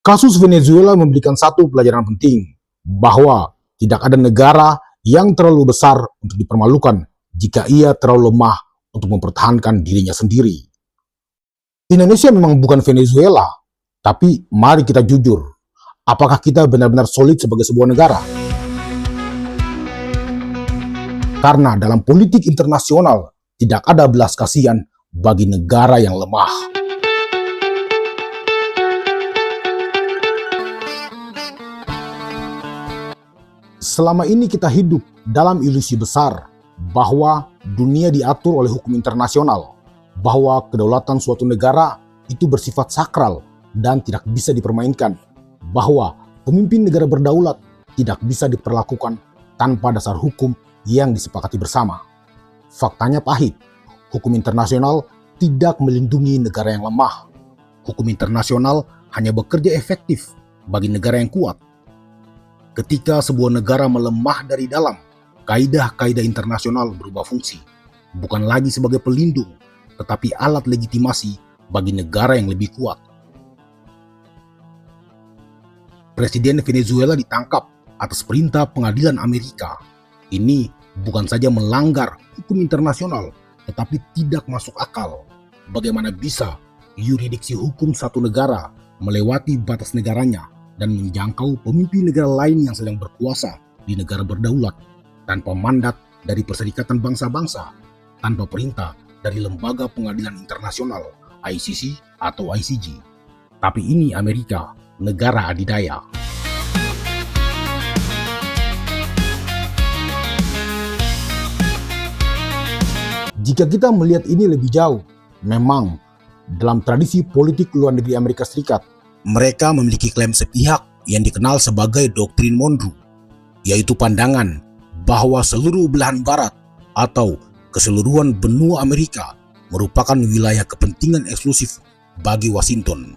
Kasus Venezuela memberikan satu pelajaran penting, bahwa tidak ada negara yang terlalu besar untuk dipermalukan jika ia terlalu lemah untuk mempertahankan dirinya sendiri. Indonesia memang bukan Venezuela, tapi mari kita jujur, apakah kita benar-benar solid sebagai sebuah negara? Karena dalam politik internasional tidak ada belas kasihan bagi negara yang lemah. Selama ini kita hidup dalam ilusi besar bahwa dunia diatur oleh hukum internasional, bahwa kedaulatan suatu negara itu bersifat sakral dan tidak bisa dipermainkan, bahwa pemimpin negara berdaulat tidak bisa diperlakukan tanpa dasar hukum yang disepakati bersama. Faktanya pahit, hukum internasional tidak melindungi negara yang lemah. Hukum internasional hanya bekerja efektif bagi negara yang kuat. Ketika sebuah negara melemah dari dalam, kaidah-kaidah internasional berubah fungsi, bukan lagi sebagai pelindung, tetapi alat legitimasi bagi negara yang lebih kuat. Presiden Venezuela ditangkap atas perintah pengadilan Amerika. Ini bukan saja melanggar hukum internasional, tetapi tidak masuk akal. Bagaimana bisa yurisdiksi hukum satu negara melewati batas negaranya dan menjangkau pemimpin negara lain yang sedang berkuasa di negara berdaulat tanpa mandat dari Perserikatan Bangsa-Bangsa, tanpa perintah dari Lembaga Pengadilan Internasional ICC atau ICJ. Tapi ini Amerika, negara adidaya. Jika kita melihat ini lebih jauh, memang dalam tradisi politik luar negeri Amerika Serikat, mereka memiliki klaim sepihak yang dikenal sebagai doktrin Monroe, yaitu pandangan bahwa seluruh belahan barat atau keseluruhan benua Amerika merupakan wilayah kepentingan eksklusif bagi Washington,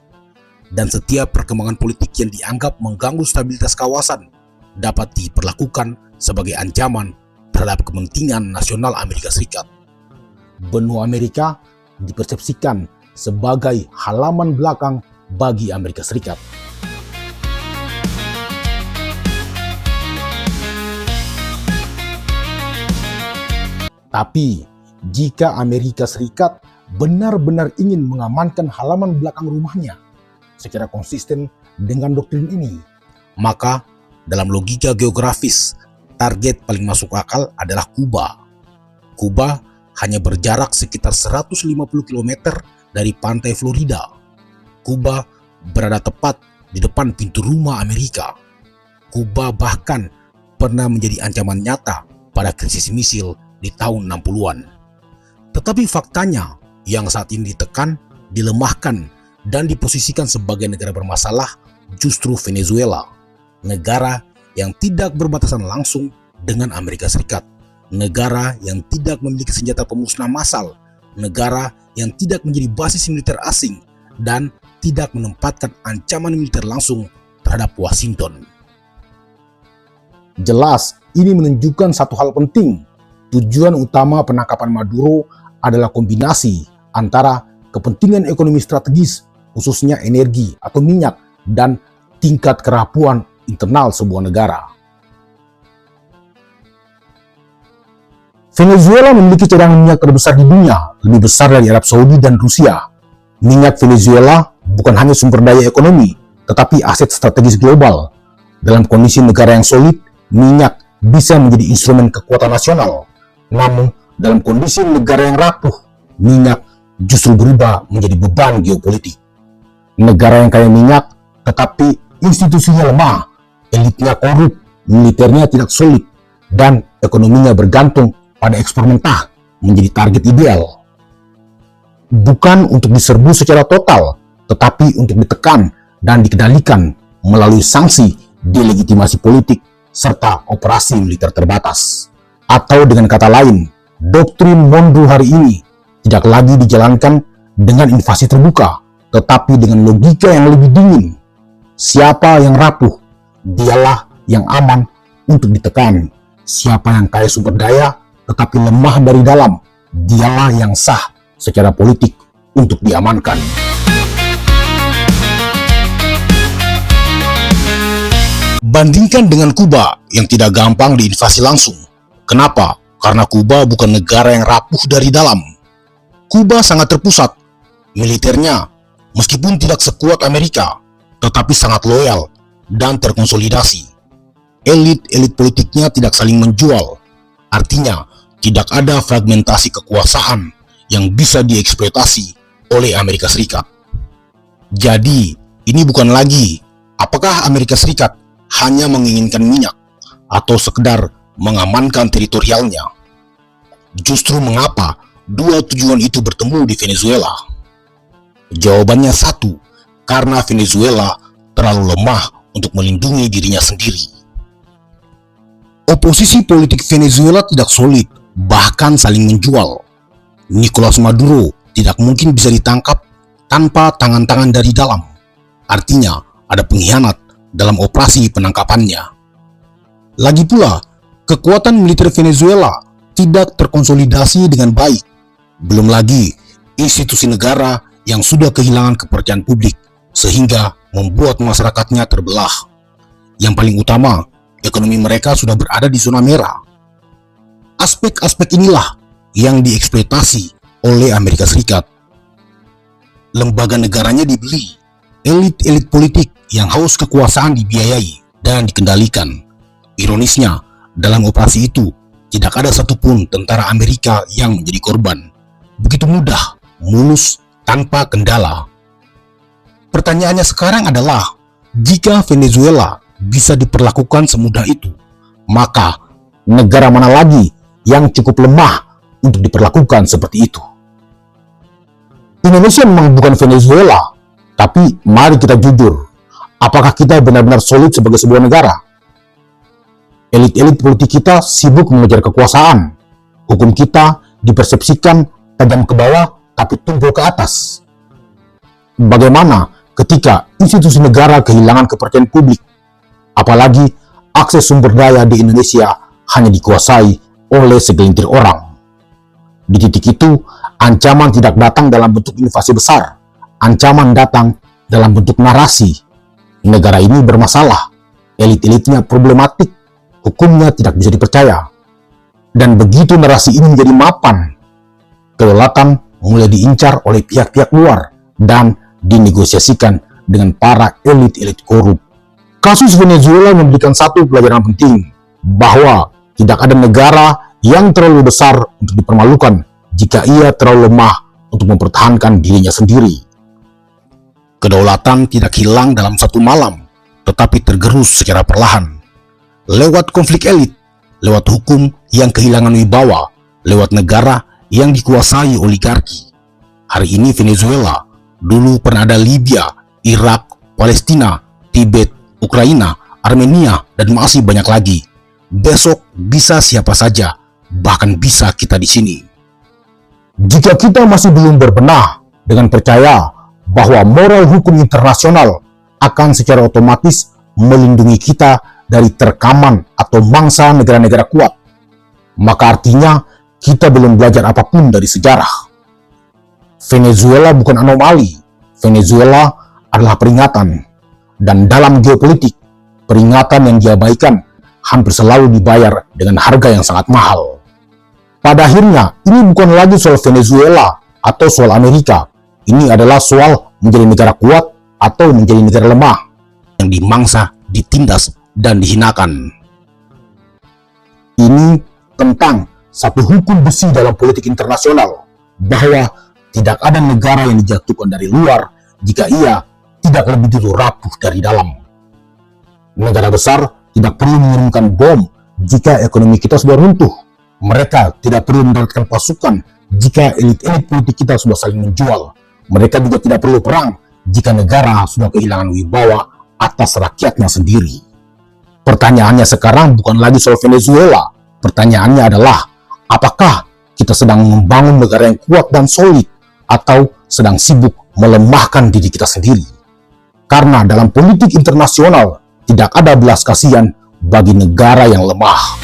dan setiap perkembangan politik yang dianggap mengganggu stabilitas kawasan dapat diperlakukan sebagai ancaman terhadap kepentingan nasional Amerika Serikat. Benua Amerika dipersepsikan sebagai halaman belakang bagi Amerika Serikat. Tapi, jika Amerika Serikat benar-benar ingin mengamankan halaman belakang rumahnya secara konsisten dengan doktrin ini, maka dalam logika geografis, target paling masuk akal adalah Kuba. Kuba hanya berjarak sekitar 150 km dari pantai Florida. Kuba berada tepat di depan pintu rumah Amerika. Kuba bahkan pernah menjadi ancaman nyata pada krisis misil di tahun 60-an. Tetapi faktanya yang saat ini ditekan, dilemahkan, dan diposisikan sebagai negara bermasalah justru Venezuela, negara yang tidak berbatasan langsung dengan Amerika Serikat, negara yang tidak memiliki senjata pemusnah massal, negara yang tidak menjadi basis militer asing, dan tidak menempatkan ancaman militer langsung terhadap Washington. Jelas, ini menunjukkan satu hal penting. Tujuan utama penangkapan Maduro adalah kombinasi antara kepentingan ekonomi strategis, khususnya energi atau minyak, dan tingkat kerapuan internal sebuah negara. Venezuela memiliki cadangan minyak terbesar di dunia, lebih besar dari Arab Saudi dan Rusia. Minyak Venezuela bukan hanya sumber daya ekonomi, tetapi aset strategis global. Dalam kondisi negara yang solid, minyak bisa menjadi instrumen kekuatan nasional. Namun, dalam kondisi negara yang rapuh, minyak justru berubah menjadi beban geopolitik. Negara yang kaya minyak, tetapi institusinya lemah, elitnya korup, militernya tidak solid, dan ekonominya bergantung pada ekspor mentah, menjadi target ideal. Bukan untuk diserbu secara total, tetapi untuk ditekan dan dikendalikan melalui sanksi, delegitimasi politik, serta operasi militer terbatas. Atau dengan kata lain, doktrin Monroe hari ini tidak lagi dijalankan dengan invasi terbuka, tetapi dengan logika yang lebih dingin. Siapa yang rapuh, dialah yang aman untuk ditekan. Siapa yang kaya sumber daya, tetapi lemah dari dalam, dialah yang sah secara politik untuk diamankan. Bandingkan dengan Kuba yang tidak gampang diinvasi langsung. Kenapa? Karena Kuba bukan negara yang rapuh dari dalam. Kuba sangat terpusat. Militernya, meskipun tidak sekuat Amerika, tetapi sangat loyal dan terkonsolidasi. Elit-elit politiknya tidak saling menjual. Artinya, tidak ada fragmentasi kekuasaan yang bisa dieksploitasi oleh Amerika Serikat. Jadi, ini bukan lagi apakah Amerika Serikat hanya menginginkan minyak atau sekedar mengamankan teritorialnya. Justru mengapa dua tujuan itu bertemu di Venezuela? Jawabannya satu, karena Venezuela terlalu lemah untuk melindungi dirinya sendiri. Oposisi politik Venezuela tidak solid, bahkan saling menjual. Nicolas Maduro tidak mungkin bisa ditangkap tanpa tangan-tangan dari dalam. Artinya, ada pengkhianat dalam operasi penangkapannya. Lagi pula, kekuatan militer Venezuela tidak terkonsolidasi dengan baik. Belum lagi, institusi negara yang sudah kehilangan kepercayaan publik, sehingga membuat masyarakatnya terbelah. Yang paling utama, ekonomi mereka sudah berada di zona merah. Aspek-aspek inilah yang dieksploitasi oleh Amerika Serikat. Lembaga negaranya dibeli, elit-elit politik yang haus kekuasaan dibiayai dan dikendalikan. Ironisnya, dalam operasi itu tidak ada satupun tentara Amerika yang menjadi korban. Begitu mudah, mulus, tanpa kendala. Pertanyaannya sekarang adalah, jika Venezuela bisa diperlakukan semudah itu, maka negara mana lagi yang cukup lemah untuk diperlakukan seperti itu? Indonesia memang bukan Venezuela, tapi mari kita jujur, apakah kita benar-benar solid sebagai sebuah negara? Elit-elit politik kita sibuk mengejar kekuasaan. Hukum kita dipersepsikan tajam ke bawah, tapi tumpul ke atas. Bagaimana ketika institusi negara kehilangan kepercayaan publik? Apalagi akses sumber daya di Indonesia hanya dikuasai oleh segelintir orang. Di titik itu, ancaman tidak datang dalam bentuk invasi besar. Ancaman datang dalam bentuk narasi. Negara ini bermasalah, elit-elitnya problematik, hukumnya tidak bisa dipercaya. Dan begitu narasi ini menjadi mapan, kedaulatan mulai diincar oleh pihak-pihak luar dan dinegosiasikan dengan para elit-elit korup. Kasus Venezuela memberikan satu pelajaran penting, bahwa tidak ada negara yang terlalu besar untuk dipermalukan jika ia terlalu lemah untuk mempertahankan dirinya sendiri. Kedaulatan tidak hilang dalam satu malam, tetapi tergerus secara perlahan. Lewat konflik elit, lewat hukum yang kehilangan wibawa, lewat negara yang dikuasai oligarki. Hari ini Venezuela, dulu pernah ada Libya, Irak, Palestina, Tibet, Ukraina, Armenia, dan masih banyak lagi. Besok bisa siapa saja, bahkan bisa kita di sini. Jika kita masih belum berbenah dengan percaya bahwa moral hukum internasional akan secara otomatis melindungi kita dari terkaman atau mangsa negara-negara kuat, maka artinya kita belum belajar apapun dari sejarah. Venezuela bukan anomali, Venezuela adalah peringatan. Dan dalam geopolitik, peringatan yang diabaikan hampir selalu dibayar dengan harga yang sangat mahal. Pada akhirnya, ini bukan lagi soal Venezuela atau soal Amerika. Ini adalah soal menjadi negara kuat atau menjadi negara lemah yang dimangsa, ditindas, dan dihinakan. Ini tentang satu hukum besi dalam politik internasional, bahwa tidak ada negara yang dijatuhkan dari luar jika ia tidak lebih dulu rapuh dari dalam. Negara besar tidak perlu mengirimkan bom jika ekonomi kita sudah runtuh. Mereka tidak perlu mendapatkan pasukan jika elit-elit politik kita sudah saling menjual. Mereka juga tidak perlu perang jika negara sudah kehilangan wibawa atas rakyatnya sendiri. Pertanyaannya sekarang bukan lagi soal Venezuela. Pertanyaannya adalah, apakah kita sedang membangun negara yang kuat dan solid, atau sedang sibuk melemahkan diri kita sendiri? Karena dalam politik internasional tidak ada belas kasihan bagi negara yang lemah.